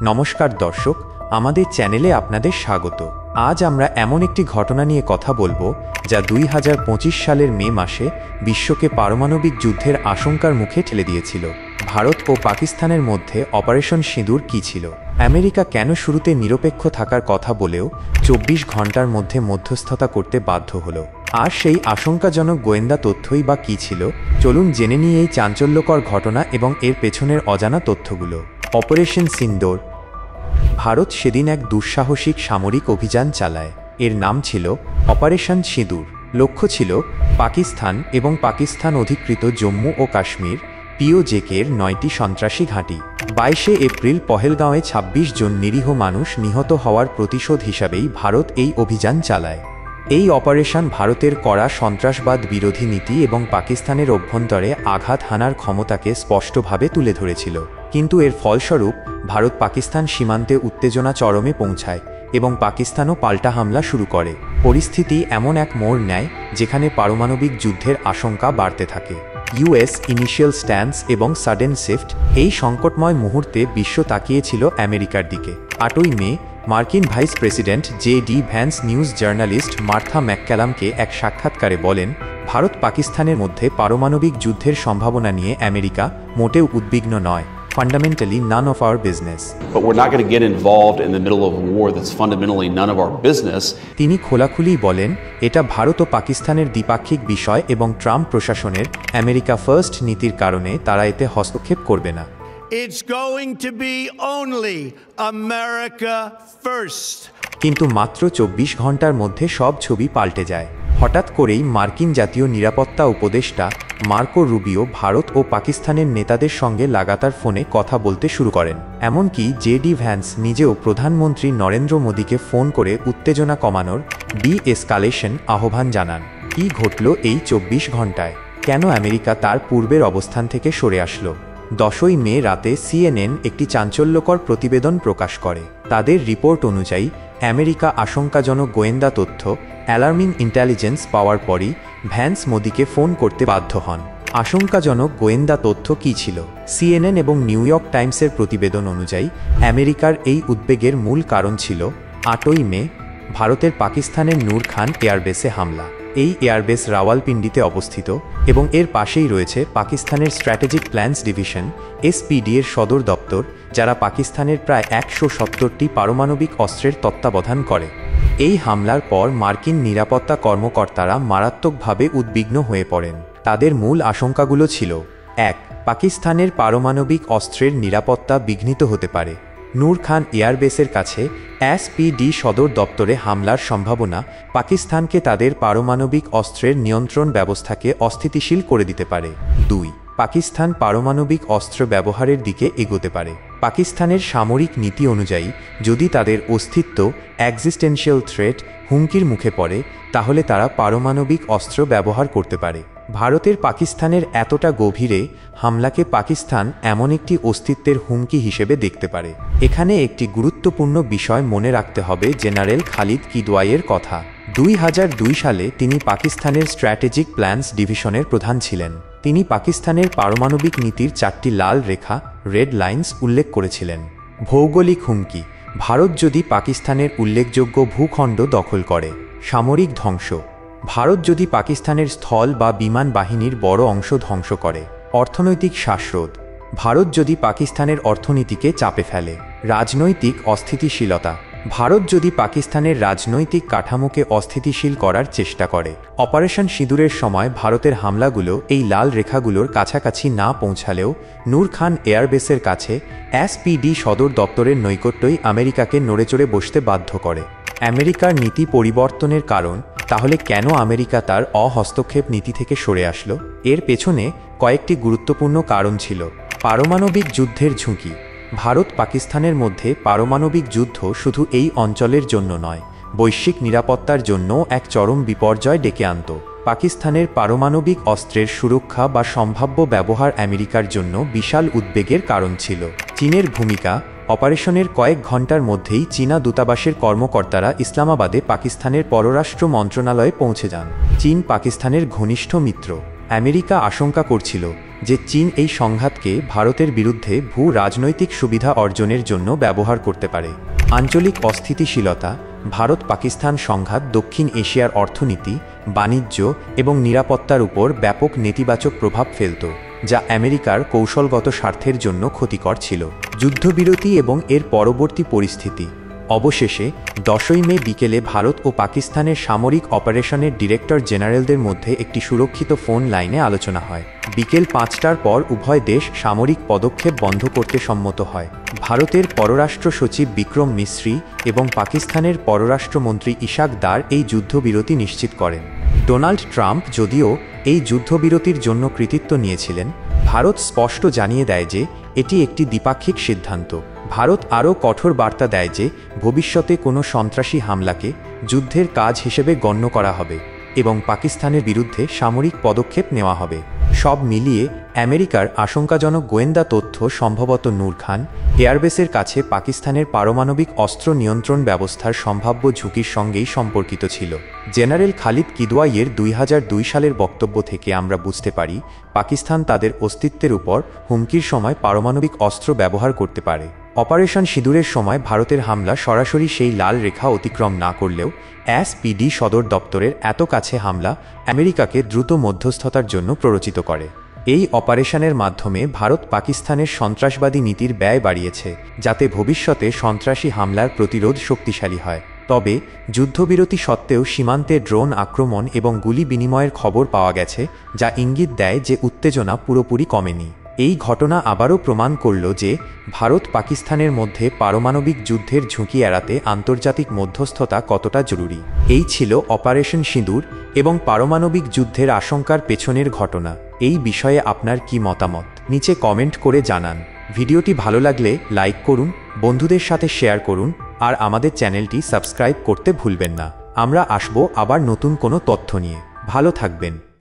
নমস্কার দর্শক, আমাদের চ্যানেলে আপনাদের স্বাগত। আজ আমরা এমন একটি ঘটনা নিয়ে কথা বলবো যা 2025 সালের মে মাসে বিশ্বকে পারমাণবিক যুদ্ধের আশঙ্কার মুখে ঠেলে দিয়েছিল। ভারত ও পাকিস্তানের মধ্যে অপারেশন সিঁদুর কী ছিল? আমেরিকা কেন শুরুতে নিরপেক্ষ থাকার কথা বলেও 24 ঘন্টার মধ্যে মধ্যস্থতা করতে বাধ্য হলো? আর সেই আশঙ্কাজনক গোয়েন্দা তথ্যই বা কী ছিল? চলুন জেনে নিই এই চাঞ্চল্যকর ঘটনা এবং এর পেছনের অজানা তথ্যগুলো। অপারেশন সিন্দুর। ভারত সেদিন এক দুঃসাহসিক সামরিক অভিযান চালায়। এর নাম ছিল অপারেশন সিঁদুর। লক্ষ্য ছিল পাকিস্তান এবং পাকিস্তান অধিকৃত জম্মু ও কাশ্মীর পিওজেকের 9টি সন্ত্রাসী ঘাঁটি। 22শে এপ্রিল পহেলগাঁওয়ে 26 জন নিরীহ মানুষ নিহত হওয়ার প্রতিশোধ হিসাবেই ভারত এই অভিযান চালায়। এই অপারেশন ভারতের কড়া সন্ত্রাসবাদ বিরোধী নীতি এবং পাকিস্তানের অভ্যন্তরে আঘাত হানার ক্ষমতাকে স্পষ্টভাবে তুলে ধরেছিল। কিন্তু এর ফলস্বরূপ ভারত পাকিস্তান সীমান্তে উত্তেজনা চরমে পৌঁছায় এবং পাকিস্তানও পাল্টা হামলা শুরু করে। পরিস্থিতি এমন এক মোড় নেয় যেখানে পারমাণবিক যুদ্ধের আশঙ্কা বাড়তে থাকে। ইউএস ইনিশিয়াল স্ট্যান্স এবং সাডেন শিফট। এই সংকটময় মুহূর্তে বিশ্ব তাকিয়েছিল আমেরিকার দিকে। 8ই মে মার্কিন vice president JD. Vance news journalist Martha ম্যাকক্যালামকে এক সাক্ষাৎকারে বলেন, ভারত পাকিস্তানের মধ্যে পারমাণবিক যুদ্ধের সম্ভাবনা নিয়ে আমেরিকা মোটেও উদ্বিগ্ন নয়। Fundamentally none of our business. But we're not going to get involved in the middle of a war that's fundamentally none of our business. তিনি খোলাখুলি বলেন, এটা ভারত ও পাকিস্তানের দ্বিপাক্ষিক বিষয় এবং ট্রাম্প প্রশাসনের আমেরিকা ফার্স্ট নীতির কারণে তারা এতে হস্তক্ষেপ করবে না। It's going to be only America first. কিন্তু মাত্র 24 ঘন্টার মধ্যে সব ছবি পাল্টে যায়। হঠাৎ করেই মার্কিন জাতীয় নিরাপত্তা উপদেষ্টা মার্কো রুবিও ভারত ও পাকিস্তানের নেতাদের সঙ্গে লাগাতার ফোনে কথা বলতে শুরু করেন। এমনকি জে.ডি. ভ্যান্স নিজেও প্রধানমন্ত্রী নরেন্দ্র মোদীকে ফোন করে উত্তেজনা কমানোর ডি-এসকালেশন আহ্বান জানান। কী ঘটল এই 24 ঘন্টায়? কেন আমেরিকা তার পূর্বের অবস্থান থেকে সরে আসলো? 10ই মে রাতে CNN একটি চাঞ্চল্যকর প্রতিবেদন প্রকাশ করে। তাদের রিপোর্ট অনুযায়ী আমেরিকা আশঙ্কাজনক গোয়েন্দা তথ্য অ্যালার্মিং ইন্টেলিজেন্স পাওয়ার পরই ভ্যান্স মোদীকে ফোন করতে বাধ্য হন। আশঙ্কাজনক গোয়েন্দা তথ্য কী ছিল? CNN এবং নিউ ইয়র্ক টাইমসের প্রতিবেদন অনুযায়ী আমেরিকার এই উদ্বেগের মূল কারণ ছিল 8ই মে ভারতের পাকিস্তানের নূর খান এয়ারবেসে হামলা। এই এয়ারবেস রাওয়ালপিন্ডিতে অবস্থিত এবং এর পাশেই রয়েছে পাকিস্তানের স্ট্র্যাটেজিক প্ল্যানস ডিভিশন SPD এর সদর দপ্তর, যারা পাকিস্তানের প্রায় 170টি পারমাণবিক অস্ত্রের তত্ত্বাবধান করে। এই হামলার পর মার্কিন নিরাপত্তা কর্মকর্তারা মারাত্মকভাবে উদ্বিগ্ন হয়ে পড়েন। তাদের মূল আশঙ্কাগুলো ছিল: 1. পাকিস্তানের পারমাণবিক অস্ত্রের নিরাপত্তা বিঘ্নিত হতে পারে। নূর খান এয়ারবেসের কাছে SPD সদর দপ্তরে হামলার সম্ভাবনা পাকিস্তানকে তাদের পারমাণবিক অস্ত্রের নিয়ন্ত্রণ ব্যবস্থাকে অস্থিতিশীল করে দিতে পারে। 2. পাকিস্তান পারমাণবিক অস্ত্র ব্যবহারের দিকে এগোতে পারে। পাকিস্তানের সামরিক নীতি অনুযায়ী যদি তাদের অস্তিত্ব এক্সিস্টেনশিয়াল থ্রেট হুমকির মুখে পড়ে, তাহলে তারা পারমাণবিক অস্ত্র ব্যবহার করতে পারে। ভারতের পাকিস্তানের এতটা গভীরে হামলাকে পাকিস্তান এমন একটি অস্তিত্বের হুমকি হিসেবে দেখতে পারে। এখানে একটি গুরুত্বপূর্ণ বিষয় মনে রাখতে হবে জেনারেল খালিদ কিদওয়াইয়ের কথা। 2002 সালে তিনি পাকিস্তানের স্ট্র্যাটেজিক প্ল্যানস ডিভিশনের প্রধান ছিলেন। তিনি পাকিস্তানের পারমাণবিক নীতির 4টি লাল রেখা রেড লাইন্স উল্লেখ করেছিলেন। ভৌগোলিক হুমকি: ভারত যদি পাকিস্তানের উল্লেখযোগ্য ভূখণ্ড দখল করে। সামরিক ধ্বংস: ভারত যদি পাকিস্তানের স্থল বা বিমান বাহিনীর বড় অংশ ধ্বংস করে। অর্থনৈতিক শ্বাসরোধ: ভারত যদি পাকিস্তানের অর্থনীতিকে চাপে ফেলে। রাজনৈতিক অস্থিতিশীলতা: ভারত যদি পাকিস্তানের রাজনৈতিক কাঠামোকে অস্থিতিশীল করার চেষ্টা করে। অপারেশন সিঁদুরের সময় ভারতের হামলাগুলো এই লাল রেখাগুলোর কাছাকাছি না পৌঁছালেও নূর খান এয়ারবেসের কাছে SPD সদর দপ্তরের নৈকট্যই আমেরিকাকে নড়েচড়ে বসতে বাধ্য করে। আমেরিকার নীতি পরিবর্তনের কারণ: তাহলে কেন আমেরিকা তার অহস্তক্ষেপ নীতি থেকে সরে আসলো? এর পেছনে কয়েকটি গুরুত্বপূর্ণ কারণ ছিল। পারমাণবিক যুদ্ধের ঝুঁকি: ভারত পাকিস্তানের মধ্যে পারমাণবিক যুদ্ধ শুধু এই অঞ্চলের জন্য নয়, বৈশ্বিক নিরাপত্তার জন্য এক চরম বিপর্যয় ডেকে আনত। পাকিস্তানের পারমাণবিক অস্ত্রের সুরক্ষা বা সম্ভাব্য ব্যবহার আমেরিকার জন্য বিশাল উদ্বেগের কারণ ছিল। চীনের ভূমিকা: অপারেশনের কয়েক ঘন্টার মধ্যেই চীনা দূতাবাসের কর্মকর্তারা ইসলামাবাদে পাকিস্তানের পররাষ্ট্র মন্ত্রণালয়ে পৌঁছে যান। চীন পাকিস্তানের ঘনিষ্ঠ মিত্র। আমেরিকা আশঙ্কা করছিল যে চীন এই সংঘাতকে ভারতের বিরুদ্ধে ভূ রাজনৈতিক সুবিধা অর্জনের জন্য ব্যবহার করতে পারে। আঞ্চলিক অস্থিতিশীলতা, ভারত পাকিস্তান সংঘাত দক্ষিণ এশিয়ার অর্থনীতি, বাণিজ্য এবং নিরাপত্তার উপর ব্যাপক নেতিবাচক প্রভাব ফেলত, যা আমেরিকার কৌশলগত স্বার্থের জন্য ক্ষতিকর ছিল। যুদ্ধবিরতি এবং এর পরবর্তী পরিস্থিতি। অবশেষে 10ই মে বিকেলে ভারত ও পাকিস্তানের সামরিক অপারেশনের ডিরেক্টর জেনারেলদের মধ্যে একটি সুরক্ষিত ফোন লাইনে আলোচনা হয়। বিকেল 5টার পর উভয় দেশ সামরিক পদক্ষেপ বন্ধ করতে সম্মত হয়। ভারতের পররাষ্ট্র সচিব বিক্রম মিশ্রি এবং পাকিস্তানের পররাষ্ট্রমন্ত্রী ইশাক দার এই যুদ্ধবিরতি নিশ্চিত করেন। ডোনাল্ড ট্রাম্প যদিও এই যুদ্ধবিরতির জন্য কৃতিত্ব নিয়েছিলেন, ভারত স্পষ্ট জানিয়ে দেয় যে এটি একটি দ্বিপাক্ষিক সিদ্ধান্ত। ভারত আরও কঠোর বার্তা দেয় যে ভবিষ্যতে কোনো সন্ত্রাসী হামলাকে যুদ্ধের কাজ হিসেবে গণ্য করা হবে এবং পাকিস্তানের বিরুদ্ধে সামরিক পদক্ষেপ নেওয়া হবে। সব মিলিয়ে আমেরিকার আশঙ্কাজনক গোয়েন্দা তথ্য সম্ভবত নূর খান এয়ারবেসের কাছে পাকিস্তানের পারমাণবিক অস্ত্র নিয়ন্ত্রণ ব্যবস্থার সম্ভাব্য ঝুঁকির সঙ্গেই সম্পর্কিত ছিল। জেনারেল খালিদ কিদওয়াইয়ের 2002 সালের বক্তব্য থেকে আমরা বুঝতে পারি পাকিস্তান তাদের অস্তিত্বের উপর হুমকির সময় পারমাণবিক অস্ত্র ব্যবহার করতে পারে। অপারেশন সিঁদুরের সময় ভারতের হামলা সরাসরি সেই লাল রেখা অতিক্রম না করলেও এসপিডি সদর দপ্তরের এত কাছে হামলা আমেরিকাকে দ্রুত মধ্যস্থতার জন্য প্ররোচিত করে। এই অপারেশনের মাধ্যমে ভারত পাকিস্তানের সন্ত্রাসবাদী নীতির ব্যয় বাড়িয়েছে, যাতে ভবিষ্যতে সন্ত্রাসী হামলার প্রতিরোধ শক্তিশালী হয়। তবে যুদ্ধবিরতি সত্ত্বেও সীমান্তে ড্রোন আক্রমণ এবং গুলি বিনিময়ের খবর পাওয়া গেছে, যা ইঙ্গিত দেয় যে উত্তেজনা পুরোপুরি কমেনি। এই ঘটনা আবারও প্রমাণ করল যে ভারত পাকিস্তানের মধ্যে পারমাণবিক যুদ্ধের ঝুঁকি এড়াতে আন্তর্জাতিক মধ্যস্থতা কতটা জরুরি। এই ছিল অপারেশন সিঁদুর এবং পারমাণবিক যুদ্ধের আশঙ্কার পেছনের ঘটনা। এই বিষয়ে আপনার কি মতামত নিচে কমেন্ট করে জানান। ভিডিওটি ভালো লাগলে লাইক করুন, বন্ধুদের সাথে শেয়ার করুন আর আমাদের চ্যানেলটি সাবস্ক্রাইব করতে ভুলবেন না। আমরা আসব আবার নতুন কোনো তথ্য নিয়ে। ভালো থাকবেন।